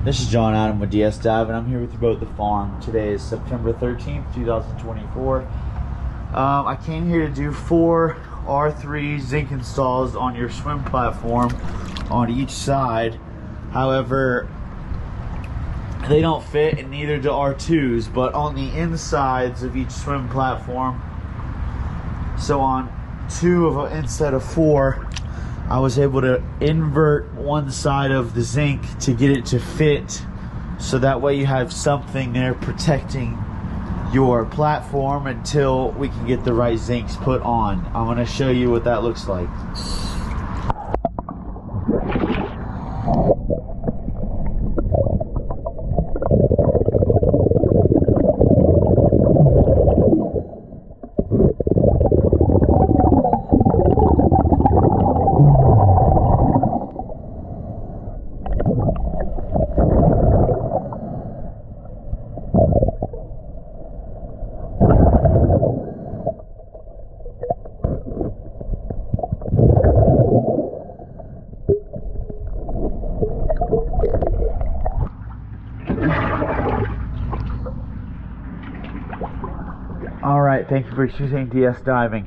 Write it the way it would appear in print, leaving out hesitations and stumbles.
This is John Adam with DS Dive, and I'm here with you both at the farm. Today is September 13th, 2024. I came here to do 4 R3 zinc installs on your swim platform on each side. However, they don't fit, and neither do R2s, but on the insides of each swim platform. So on 2 of instead of 4, I was able to invert one side of the zinc to get it to fit, so that way you have something there protecting your platform until we can get the right zincs put on. I'm going to show you what that looks like. Alright, thank you for choosing DS Diving.